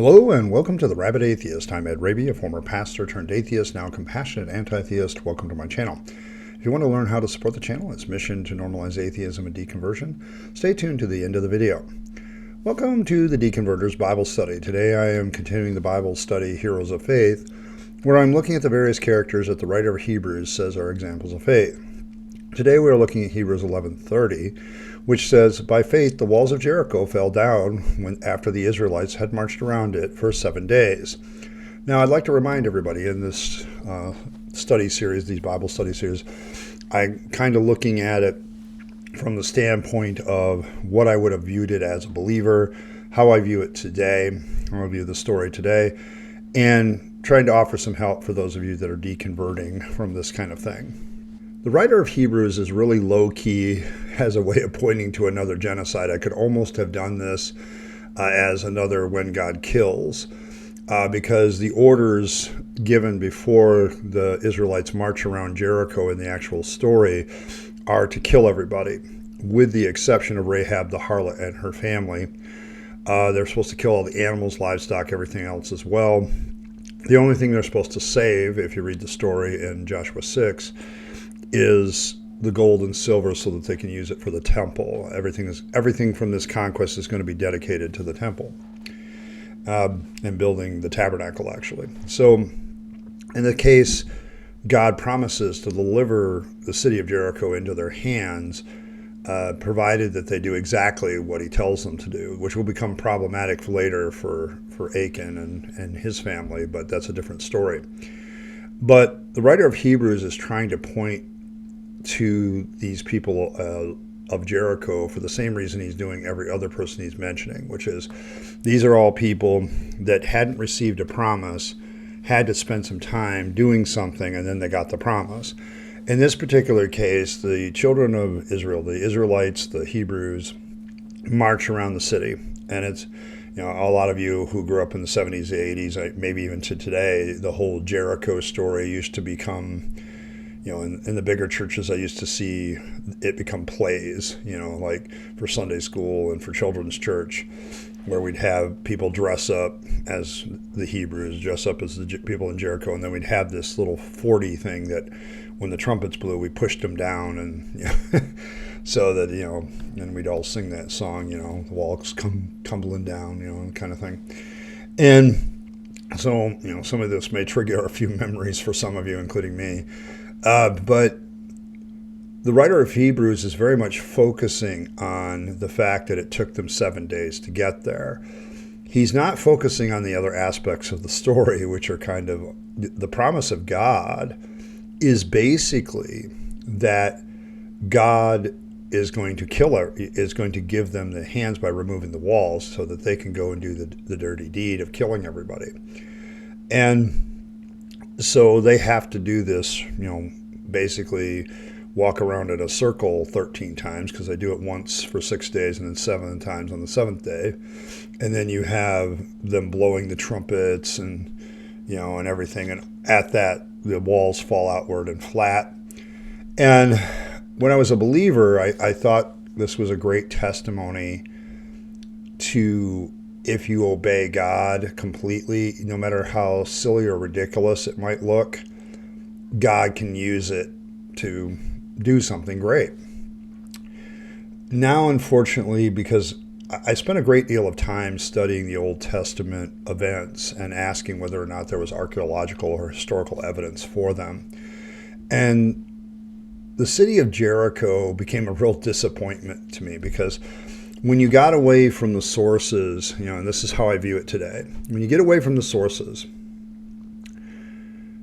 Hello and welcome to the Rabyd Atheist. I'm Rabyd, a former pastor turned atheist, now compassionate anti-theist. Welcome to my channel. If you want to learn how to support the channel, its mission to normalize atheism and deconversion, stay tuned to the end of the video. Welcome to the Deconverters Bible Study. Today I am continuing the Bible study Heroes of Faith, where I'm looking at the various characters that the writer of Hebrews says are examples of faith. Today we are looking at Hebrews 11:30, which says, "By faith the walls of Jericho fell down after the Israelites had marched around it for 7 days." Now I'd like to remind everybody in this study series, these Bible study series, I'm kind of looking at it from the standpoint of what I would have viewed it as a believer, how I view it today, how I view the story today, and trying to offer some help for those of you that are deconverting from this kind of thing. The writer of Hebrews is really low-key, has a way of pointing to another genocide. I could almost have done this as another when God kills, because the orders given before the Israelites march around Jericho in the actual story are to kill everybody, with the exception of Rahab the harlot and her family. They're supposed to kill all the animals, livestock, everything else as well. The only thing they're supposed to save, if you read the story in Joshua 6, is the gold and silver so that they can use it for the temple. Everything from this conquest is going to be dedicated to the temple and building the tabernacle, actually. So in the case, God promises to deliver the city of Jericho into their hands, provided that they do exactly what he tells them to do, which will become problematic later for Achan and his family, but that's a different story. But the writer of Hebrews is trying to point to these people of Jericho for the same reason he's doing every other person he's mentioning, which is these are all people that hadn't received a promise, had to spend some time doing something, and then they got the promise. In this particular case, the children of Israel, the Israelites, the Hebrews, march around the city. And it's, a lot of you who grew up in the 70s, the 80s, maybe even to today, the whole Jericho story used to become, in the bigger churches, I used to see it become plays, like for Sunday school and for children's church, where we'd have people dress up as the Hebrews, dress up as the people in Jericho, and then we'd have this little 40 thing that when the trumpets blew, we pushed them down, and so that, and we'd all sing that song, the walls come tumbling down, kind of thing. And so, some of this may trigger a few memories for some of you, including me. But the writer of Hebrews is very much focusing on the fact that it took them 7 days to get there. He's not focusing on the other aspects of the story, which are kind of the promise of God is basically that God is going to is going to give them the hands by removing the walls so that they can go and do the dirty deed of killing everybody. And so they have to do this, basically walk around in a circle 13 times because they do it once for 6 days and then 7 times on the 7th day. And then you have them blowing the trumpets and, and everything. And at that, the walls fall outward and flat. And when I was a believer, I thought this was a great testimony to if you obey God completely, no matter how silly or ridiculous it might look, God can use it to do something great. Now, unfortunately, because I spent a great deal of time studying the Old Testament events and asking whether or not there was archaeological or historical evidence for them. And the city of Jericho became a real disappointment to me because when you got away from the sources, and this is how I view it today, when you get away from the sources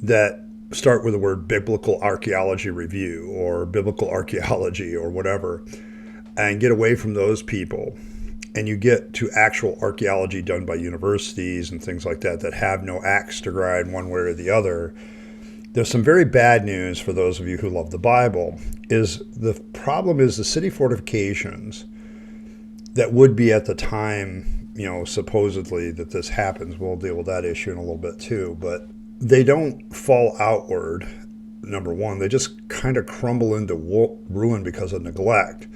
that start with the word biblical archaeology review or biblical archaeology or whatever, and get away from those people, and you get to actual archaeology done by universities and things like that have no axe to grind one way or the other, there's some very bad news for those of you who love the Bible. The problem is the city fortifications that would be at the time, supposedly that this happens. We'll deal with that issue in a little bit too, but they don't fall outward, number one. They just kind of crumble into ruin because of neglect.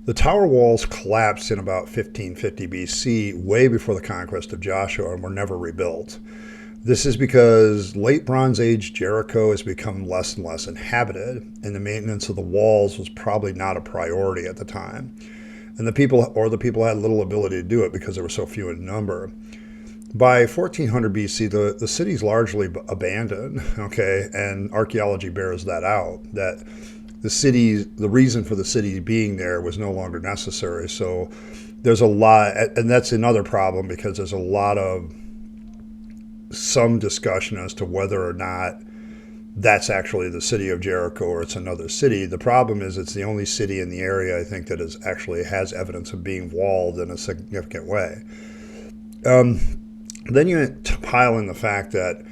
The tower walls collapsed in about 1550 BC, way before the conquest of Joshua, and were never rebuilt. This is because late Bronze Age Jericho has become less and less inhabited, and the maintenance of the walls was probably not a priority at the time. And the people had little ability to do it because there were so few in number. By 1400 BC, the city's largely abandoned, okay, and archaeology bears that out, that the reason for the city being there was no longer necessary. So there's a lot, and that's another problem because there's a lot of some discussion as to whether or not that's actually the city of Jericho or it's another city. The problem is it's the only city in the area, I think, that actually has evidence of being walled in a significant way. Then you pile in the fact that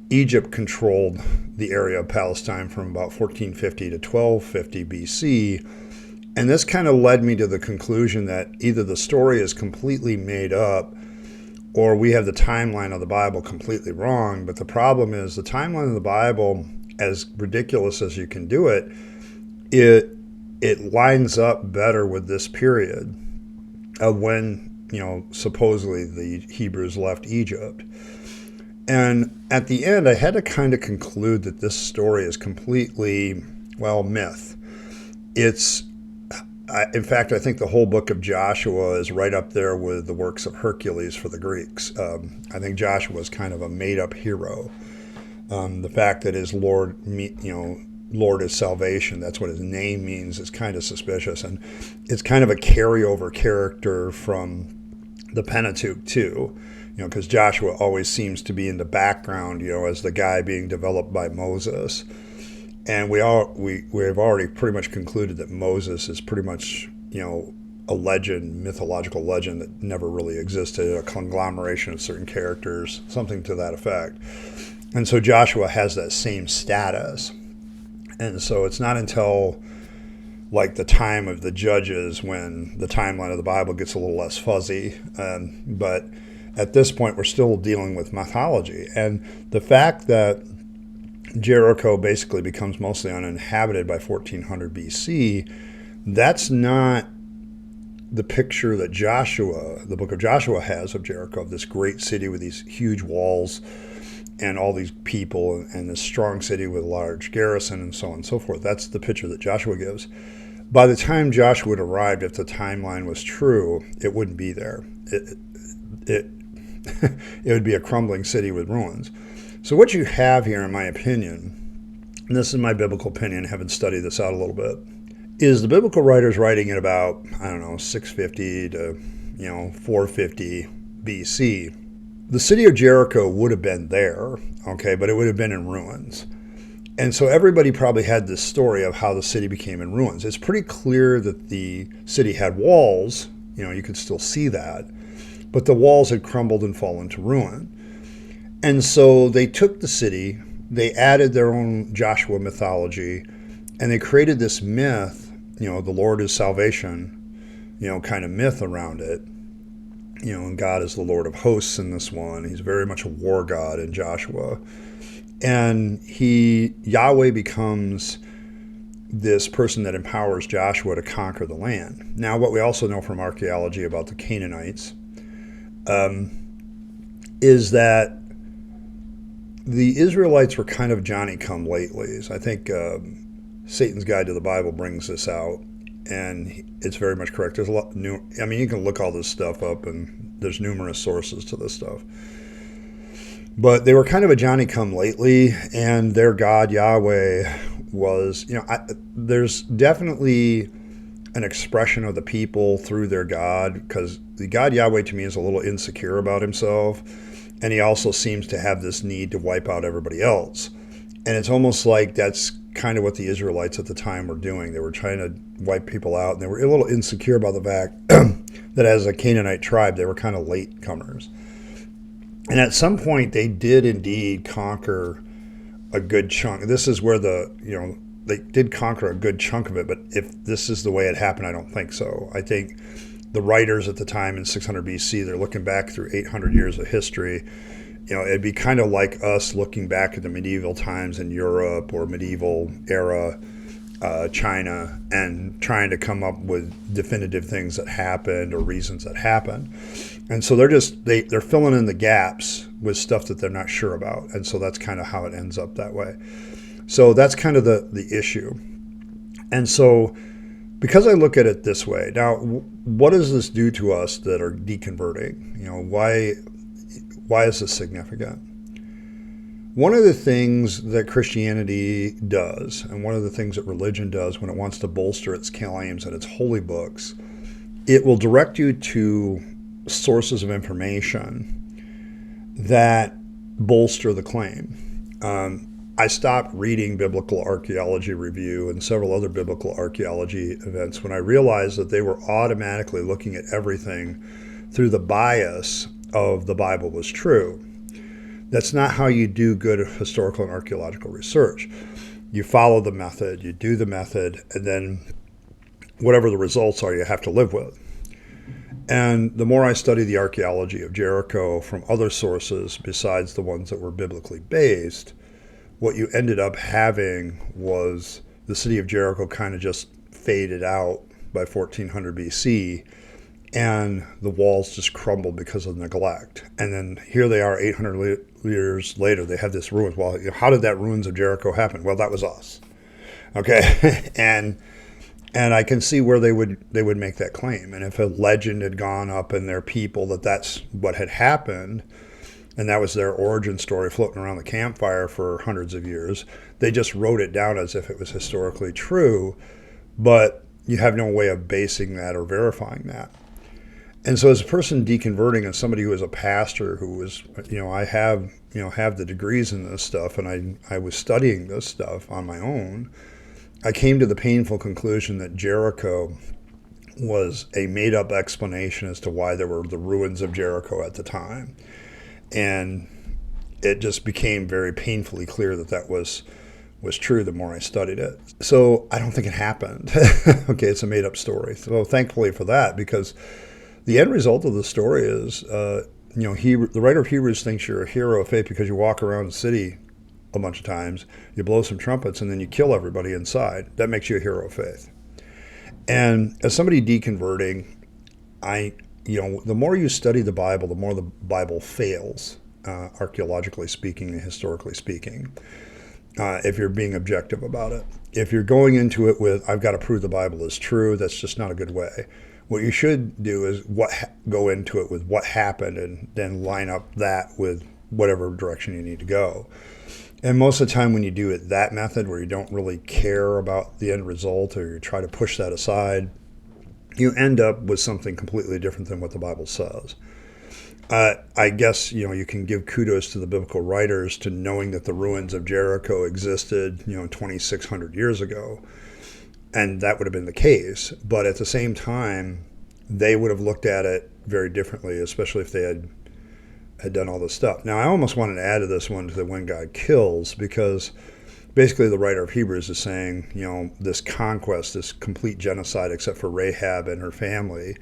Egypt controlled the area of Palestine from about 1450 to 1250 BC. And this kind of led me to the conclusion that either the story is completely made up or we have the timeline of the Bible completely wrong. But the problem is the timeline of the Bible, as ridiculous as you can do it, it lines up better with this period of when, supposedly the Hebrews left Egypt. And at the end, I had to kind of conclude that this story is completely, myth. In fact, I think the whole book of Joshua is right up there with the works of Hercules for the Greeks. I think Joshua is kind of a made-up hero. The fact that his Lord is salvation, that's what his name means, is kind of suspicious. And it's kind of a carryover character from the Pentateuch, too. Because Joshua always seems to be in the background, as the guy being developed by Moses. And we have already pretty much concluded that Moses is pretty much, a legend, mythological legend that never really existed, a conglomeration of certain characters, something to that effect. And so Joshua has that same status. And so it's not until like the time of the Judges when the timeline of the Bible gets a little less fuzzy. But at this point, we're still dealing with mythology. And the fact that Jericho basically becomes mostly uninhabited by 1400 BC, that's not the picture that the book of Joshua has of Jericho, of this great city with these huge walls and all these people and this strong city with a large garrison and so on and so forth. That's the picture that Joshua gives. By the time Joshua had arrived, if the timeline was true, it wouldn't be there. It would be a crumbling city with ruins. So what you have here, in my opinion, and this is my biblical opinion, having studied this out a little bit, is the biblical writers writing at about, 650 to, 450 BC. The city of Jericho would have been there, okay, but it would have been in ruins. And so everybody probably had this story of how the city became in ruins. It's pretty clear that the city had walls, you could still see that, but the walls had crumbled and fallen to ruin. And so they took the city, they added their own Joshua mythology, and they created this myth, the Lord is salvation, kind of myth around it. And God is the Lord of hosts in this one. He's very much a war god in Joshua. And Yahweh becomes this person that empowers Joshua to conquer the land. Now, what we also know from archaeology about the Canaanites is that the Israelites were kind of Johnny-come-latelys. I think Satan's Guide to the Bible brings this out, and it's very much correct. There's a lot new. You can look all this stuff up, and there's numerous sources to this stuff. But they were kind of a Johnny-come-lately, and their God, Yahweh, was, there's definitely an expression of the people through their God, because the God Yahweh to me is a little insecure about himself, and he also seems to have this need to wipe out everybody else. And it's almost like that's kind of what the Israelites at the time were doing. They were trying to wipe people out, and they were a little insecure about the fact that as a Canaanite tribe, they were kind of latecomers. And at some point, they did indeed conquer a good chunk. This is where they did conquer a good chunk of it, but if this is the way it happened, I don't think so. I think the writers at the time in 600 BC, they're looking back through 800 years of history. It'd be kind of like us looking back at the medieval times in Europe or medieval era China and trying to come up with definitive things that happened or reasons that happened. And so they're filling in the gaps with stuff that they're not sure about. And so that's kind of how it ends up that way. So that's kind of the issue. And so because I look at it this way, now, what does this do to us that are deconverting? Why is this significant? One of the things that Christianity does, and one of the things that religion does when it wants to bolster its claims and its holy books, it will direct you to sources of information that bolster the claim. I stopped reading Biblical Archaeology Review and several other biblical archaeology events when I realized that they were automatically looking at everything through the bias of the Bible was true. That's not how you do good historical and archaeological research. You follow the method, you do the method, and then whatever the results are, you have to live with. And the more I study the archaeology of Jericho from other sources besides the ones that were biblically based, what you ended up having was the city of Jericho kind of just faded out by 1400 BC, and the walls just crumbled because of neglect. And then here they are 800 years later, they have this ruins. Well, how did that ruins of Jericho happen? Well, that was us. Okay. and I can see where they would make that claim. And if a legend had gone up in their people that's what had happened, and that was their origin story floating around the campfire for hundreds of years, they just wrote it down as if it was historically true, but you have no way of basing that or verifying that. And so as a person deconverting, and somebody who is a pastor who was, I have the degrees in this stuff, and I was studying this stuff on my own, I came to the painful conclusion that Jericho was a made-up explanation as to why there were the ruins of Jericho at the time. And it just became very painfully clear that was true the more I studied it. So I don't think it happened. Okay, it's a made-up story. So thankfully for that, because the end result of the story is, the writer of Hebrews thinks you're a hero of faith because you walk around the city a bunch of times, you blow some trumpets, and then you kill everybody inside. That makes you a hero of faith. And as somebody deconverting, the more you study the Bible, the more the Bible fails, archaeologically speaking and historically speaking, if you're being objective about it. If you're going into it with, I've got to prove the Bible is true, that's just not a good way. What you should do is go into it with what happened and then line up that with whatever direction you need to go. And most of the time when you do it that method, where you don't really care about the end result or you try to push that aside, you end up with something completely different than what the Bible says. I guess, you can give kudos to the biblical writers to knowing that the ruins of Jericho existed, 2,600 years ago. And that would have been the case. But at the same time, they would have looked at it very differently, especially if they had done all this stuff. Now, I almost wanted to add to this one to the when God kills, because basically the writer of Hebrews is saying, this conquest, this complete genocide, except for Rahab and her family,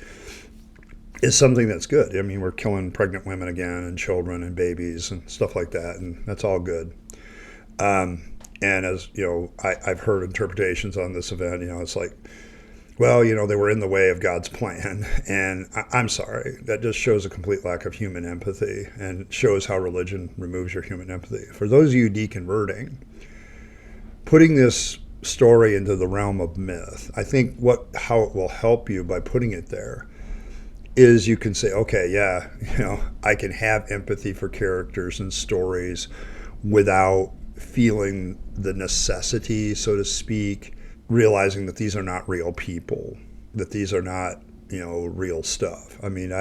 is something that's good. I mean, we're killing pregnant women again and children and babies and stuff like that, and that's all good. And as I've heard interpretations on this event, it's like, well, they were in the way of God's plan. And I'm sorry, that just shows a complete lack of human empathy and shows how religion removes your human empathy. For those of you deconverting, putting this story into the realm of myth, I think how it will help you by putting it there is you can say, okay, yeah, I can have empathy for characters and stories without feeling the necessity, so to speak, realizing that these are not real people, that these are not, real stuff. I mean,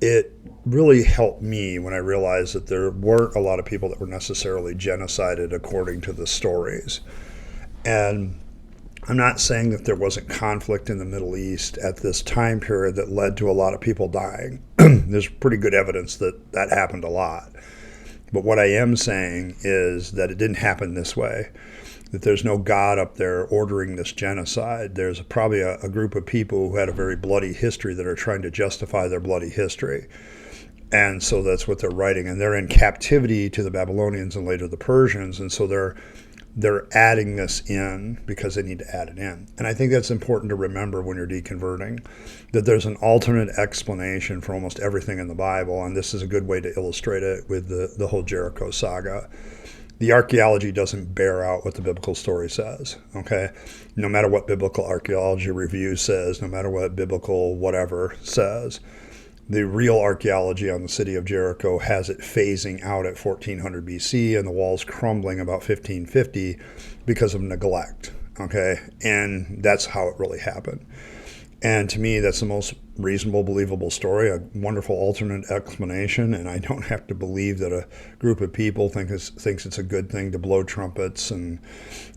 it really helped me when I realized that there weren't a lot of people that were necessarily genocided according to the stories. And I'm not saying that there wasn't conflict in the Middle East at this time period that led to a lot of people dying. There's pretty good evidence that happened a lot. But what I am saying is that it didn't happen this way, that there's no God up there ordering this genocide. There's probably a group of people who had a very bloody history that are trying to justify their bloody history. And so that's what they're writing. And they're in captivity to the Babylonians and later the Persians. And so they're adding this in because they need to add it in. And I think that's important to remember when you're deconverting, that there's an alternate explanation for almost everything in the Bible, and this is a good way to illustrate it with the whole Jericho saga. The archaeology doesn't bear out what the biblical story says, okay? No matter what biblical archaeology review says, no matter what biblical whatever says, the real archaeology on the city of Jericho has it phasing out at 1400 BC and the walls crumbling about 1550 because of neglect, okay? And that's how it really happened. And to me, that's the most reasonable, believable story, a wonderful alternate explanation, and I don't have to believe that a group of people thinks it's a good thing to blow trumpets and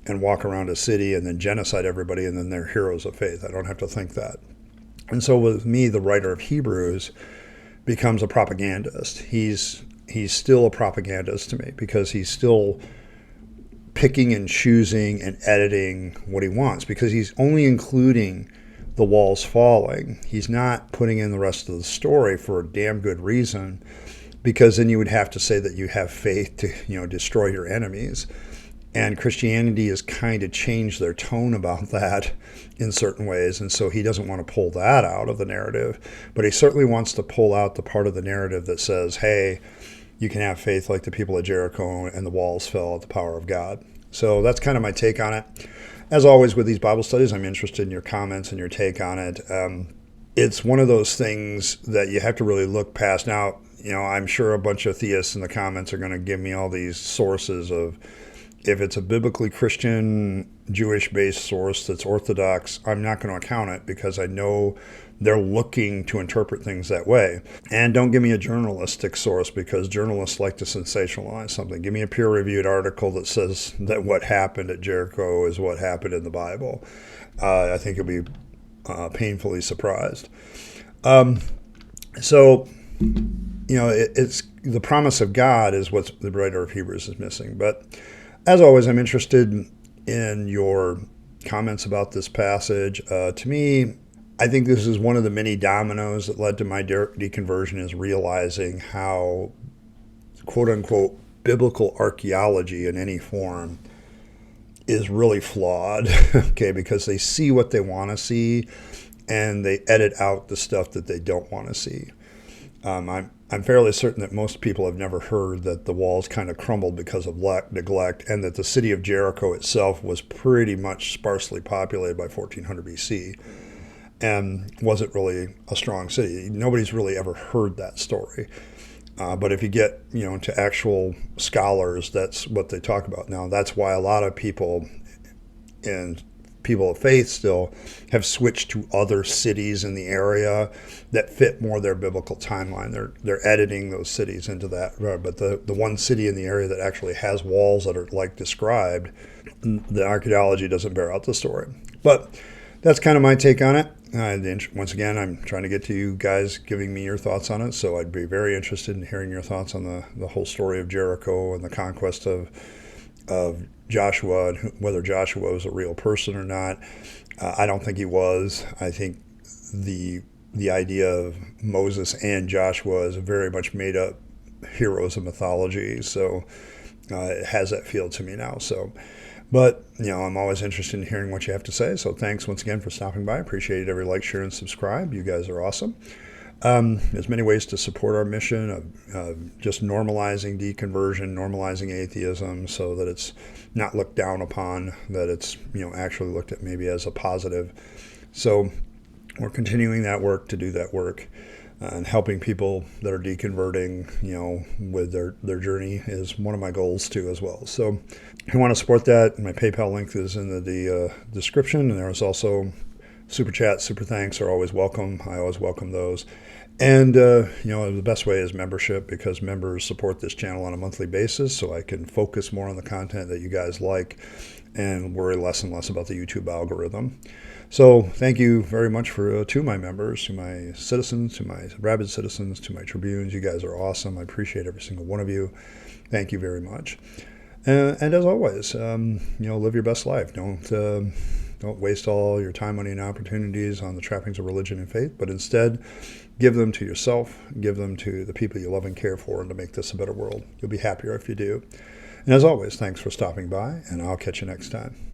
walk around a city and then genocide everybody and then they're heroes of faith. I don't have to think that. And so with me, the writer of Hebrews becomes a propagandist. He's still a propagandist to me because he's still picking and choosing and editing what he wants because he's only including the walls falling. He's not putting in the rest of the story for a damn good reason, because then you would have to say that you have faith to, destroy your enemies. And Christianity has kind of changed their tone about that in certain ways. And so he doesn't want to pull that out of the narrative, but he certainly wants to pull out the part of the narrative that says, hey, you can have faith like the people at Jericho and the walls fell at the power of God. So that's kind of my take on it. As always with these Bible studies, I'm interested in your comments and your take on it. It's one of those things that you have to really look past. Now, I'm sure a bunch of theists in the comments are going to give me all these sources of, if it's a biblically Christian, Jewish-based source that's orthodox, I'm not going to account it because I know they're looking to interpret things that way. And don't give me a journalistic source because journalists like to sensationalize something. Give me a peer-reviewed article that says that what happened at Jericho is what happened in the Bible. I think you'll be painfully surprised. So, it's the promise of God is what the writer of Hebrews is missing. But as always, I'm interested in your comments about this passage. To me, I think this is one of the many dominoes that led to my deconversion, is realizing how, quote unquote, biblical archaeology in any form is really flawed, okay, because they see what they want to see and they edit out the stuff that they don't want to see. I'm fairly certain that most people have never heard that the walls kind of crumbled because of neglect, and that the city of Jericho itself was pretty much sparsely populated by 1400 BC and wasn't really a strong city. Nobody's really ever heard that story. But if you get, to actual scholars, that's what they talk about. Now, that's why a lot of people and people of faith still have switched to other cities in the area that fit more their biblical timeline. They're editing those cities into that. But the one city in the area that actually has walls that are like described, the archaeology doesn't bear out the story. But that's kind of my take on it. Once again, I'm trying to get to you guys giving me your thoughts on it, so I'd be very interested in hearing your thoughts on the whole story of Jericho and the conquest of Joshua, and whether Joshua was a real person or not. I don't think he was. I think the idea of Moses and Joshua is very much made up heroes of mythology, so it has that feel to me now. But, I'm always interested in hearing what you have to say. So thanks once again for stopping by. I appreciate every like, share, and subscribe. You guys are awesome. There's many ways to support our mission of just normalizing deconversion, normalizing atheism, so that it's not looked down upon, that it's, actually looked at maybe as a positive. So we're continuing that work to do that work. And helping people that are deconverting, with their journey is one of my goals too as well. So if you want to support that, my PayPal link is in the description. And there's also super chat, super thanks are always welcome. I always welcome those. And, the best way is membership, because members support this channel on a monthly basis, so I can focus more on the content that you guys like and worry less and less about the YouTube algorithm. So thank you very much to my members, to my citizens, to my Rabyd citizens, to my Tribunes. You guys are awesome. I appreciate every single one of you. Thank you very much. And as always, live your best life. Don't waste all your time, money, and opportunities on the trappings of religion and faith, but instead give them to yourself, give them to the people you love and care for, and to make this a better world. You'll be happier if you do. And as always, thanks for stopping by, and I'll catch you next time.